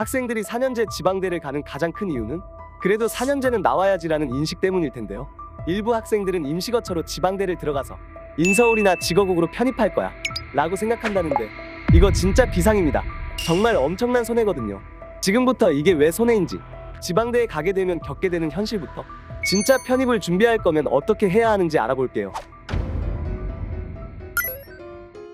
학생들이 4년제 지방대를 가는 가장 큰 이유는 그래도 4년제는 나와야지라는 인식 때문일 텐데요. 일부 학생들은 임시거처로 지방대를 들어가서 인서울이나 직어국으로 편입할 거야 라고 생각한다는데 이거 진짜 비상입니다. 정말 엄청난 손해거든요. 지금부터 이게 왜 손해인지, 지방대에 가게 되면 겪게 되는 현실부터, 진짜 편입을 준비할 거면 어떻게 해야 하는지 알아볼게요.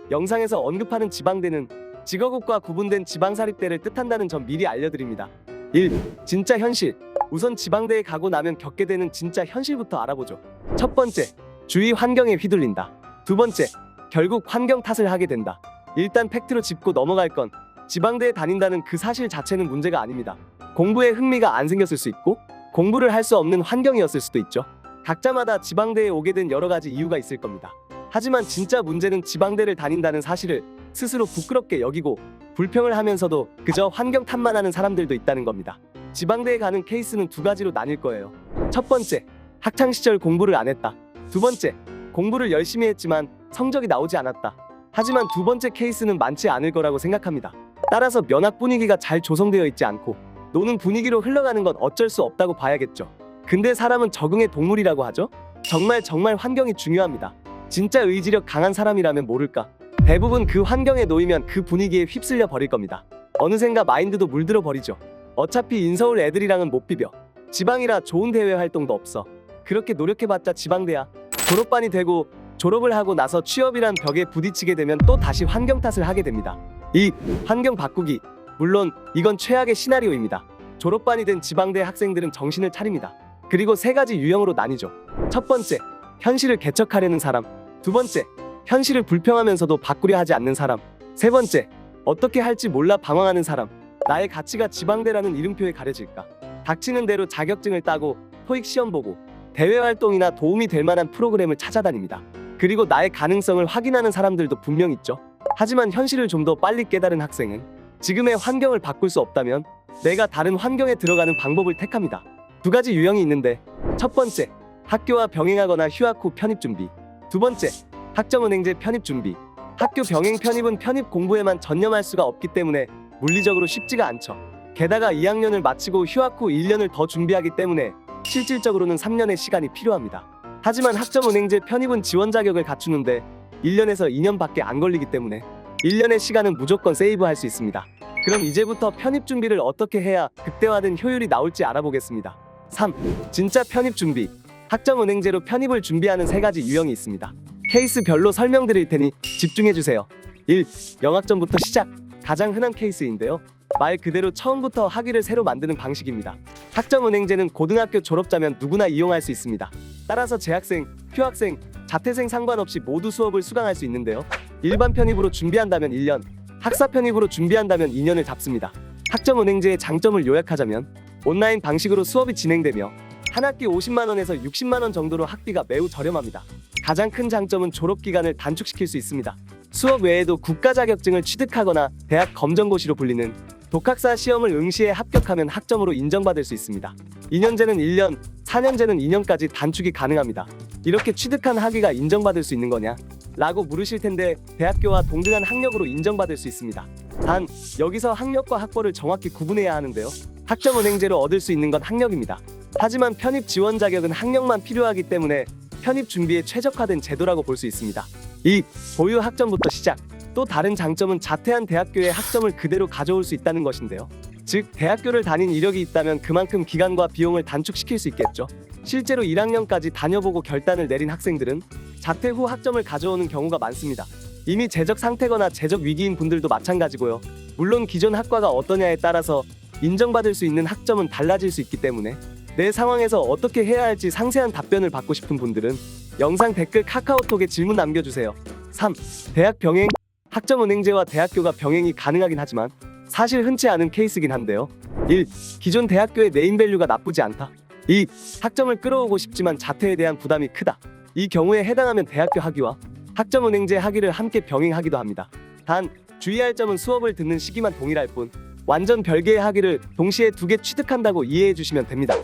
영상에서 언급하는 지방대는 직어국과 구분된 지방사립대를 뜻한다는 점 미리 알려드립니다. 1. 진짜 현실. 우선 지방대에 가고 나면 겪게 되는 진짜 현실부터 알아보죠. 첫 번째, 주위 환경에 휘둘린다. 두 번째, 결국 환경 탓을 하게 된다. 일단 팩트로 짚고 넘어갈 건 지방대에 다닌다는 그 사실 자체는 문제가 아닙니다. 공부에 흥미가 안 생겼을 수 있고 공부를 할 수 없는 환경이었을 수도 있죠. 각자마다 지방대에 오게 된 여러 가지 이유가 있을 겁니다. 하지만 진짜 문제는 지방대를 다닌다는 사실을 스스로 부끄럽게 여기고 불평을 하면서도 그저 환경 탓만 하는 사람들도 있다는 겁니다. 지방대에 가는 케이스는 두 가지로 나뉠 거예요. 첫 번째, 학창시절 공부를 안 했다. 두 번째, 공부를 열심히 했지만 성적이 나오지 않았다. 하지만 두 번째 케이스는 많지 않을 거라고 생각합니다. 따라서 면학 분위기가 잘 조성되어 있지 않고 노는 분위기로 흘러가는 건 어쩔 수 없다고 봐야겠죠. 근데 사람은 적응의 동물이라고 하죠? 정말 환경이 중요합니다. 진짜 의지력 강한 사람이라면 모를까? 대부분 그 환경에 놓이면 그 분위기에 휩쓸려 버릴 겁니다. 어느샌가 마인드도 물들어 버리죠. 어차피 인서울 애들이랑은 못 비벼. 지방이라 좋은 대외 활동도 없어. 그렇게 노력해봤자 지방대야. 졸업반이 되고 졸업을 하고 나서 취업이란 벽에 부딪히게 되면 또 다시 환경 탓을 하게 됩니다. 이 환경 바꾸기, 물론 이건 최악의 시나리오입니다. 졸업반이 된 지방대 학생들은 정신을 차립니다. 그리고 세 가지 유형으로 나뉘죠. 첫 번째, 현실을 개척하려는 사람. 두 번째, 현실을 불평하면서도 바꾸려 하지 않는 사람. 세 번째, 어떻게 할지 몰라 방황하는 사람. 나의 가치가 지방대라는 이름표에 가려질까? 닥치는 대로 자격증을 따고 토익 시험 보고 대외 활동이나 도움이 될 만한 프로그램을 찾아다닙니다. 그리고 나의 가능성을 확인하는 사람들도 분명 있죠. 하지만 현실을 좀 더 빨리 깨달은 학생은 지금의 환경을 바꿀 수 없다면 내가 다른 환경에 들어가는 방법을 택합니다. 두 가지 유형이 있는데, 첫 번째, 학교와 병행하거나 휴학 후 편입 준비. 두 번째, 학점은행제 편입 준비. 학교 병행 편입은 편입 공부에만 전념할 수가 없기 때문에 물리적으로 쉽지가 않죠. 게다가 2학년을 마치고 휴학 후 1년을 더 준비하기 때문에 실질적으로는 3년의 시간이 필요합니다. 하지만 학점은행제 편입은 지원 자격을 갖추는데 1년에서 2년밖에 안 걸리기 때문에 1년의 시간은 무조건 세이브할 수 있습니다. 그럼 이제부터 편입 준비를 어떻게 해야 극대화된 효율이 나올지 알아보겠습니다. 3. 진짜 편입 준비. 학점은행제로 편입을 준비하는 세 가지 유형이 있습니다. 케이스별로 설명드릴 테니 집중해주세요. 1. 영학점부터 시작. 가장 흔한 케이스인데요. 말 그대로 처음부터 학위를 새로 만드는 방식입니다. 학점은행제는 고등학교 졸업자면 누구나 이용할 수 있습니다. 따라서 재학생, 휴학생, 자퇴생 상관없이 모두 수업을 수강할 수 있는데요. 일반 편입으로 준비한다면 1년, 학사 편입으로 준비한다면 2년을 잡습니다. 학점은행제의 장점을 요약하자면 온라인 방식으로 수업이 진행되며 한 학기 50만 원에서 60만 원 정도로 학비가 매우 저렴합니다. 가장 큰 장점은 졸업 기간을 단축시킬 수 있습니다. 수업 외에도 국가 자격증을 취득하거나 대학 검정고시로 불리는 독학사 시험을 응시에 합격하면 학점으로 인정받을 수 있습니다. 2년제는 1년, 4년제는 2년까지 단축이 가능합니다. 이렇게 취득한 학위가 인정받을 수 있는 거냐? 라고 물으실 텐데 대학교와 동등한 학력으로 인정받을 수 있습니다. 단, 여기서 학력과 학벌을 정확히 구분해야 하는데요. 학점은행제로 얻을 수 있는 건 학력입니다. 하지만 편입 지원 자격은 학력만 필요하기 때문에 편입 준비에 최적화된 제도라고 볼 수 있습니다. 2. 보유 학점부터 시작. 또 다른 장점은 자퇴한 대학교의 학점을 그대로 가져올 수 있다는 것인데요. 즉, 대학교를 다닌 이력이 있다면 그만큼 기간과 비용을 단축시킬 수 있겠죠. 실제로 1학년까지 다녀보고 결단을 내린 학생들은 자퇴 후 학점을 가져오는 경우가 많습니다. 이미 재적 상태거나 재적 위기인 분들도 마찬가지고요. 물론 기존 학과가 어떠냐에 따라서 인정받을 수 있는 학점은 달라질 수 있기 때문에 내 상황에서 어떻게 해야 할지 상세한 답변을 받고 싶은 분들은 영상 댓글 카카오톡에 질문 남겨주세요. 3. 대학 병행. 학점은행제와 대학교가 병행이 가능하긴 하지만 사실 흔치 않은 케이스긴 한데요. 1. 기존 대학교의 네임밸류가 나쁘지 않다. 2. 학점을 끌어오고 싶지만 자퇴에 대한 부담이 크다. 이 경우에 해당하면 대학교 학위와 학점은행제 학위를 함께 병행하기도 합니다. 단, 주의할 점은 수업을 듣는 시기만 동일할 뿐 완전 별개의 학위를 동시에 2개 취득한다고 이해해 주시면 됩니다.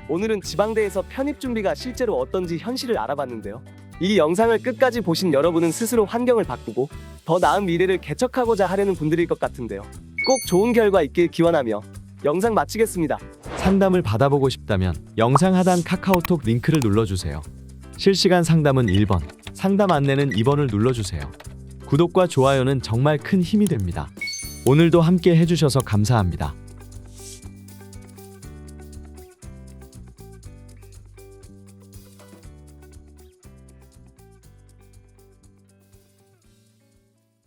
오늘은 지방대에서 편입 준비가 실제로 어떤지 현실을 알아봤는데요. 이 영상을 끝까지 보신 여러분은 스스로 환경을 바꾸고 더 나은 미래를 개척하고자 하려는 분들일 것 같은데요. 꼭 좋은 결과 있길 기원하며 영상 마치겠습니다. 상담을 받아보고 싶다면 영상 하단 카카오톡 링크를 눌러주세요. 실시간 상담은 1번, 상담 안내는 2번을 눌러주세요. 구독과 좋아요는 정말 큰 힘이 됩니다. 오늘도 함께 해주셔서 감사합니다.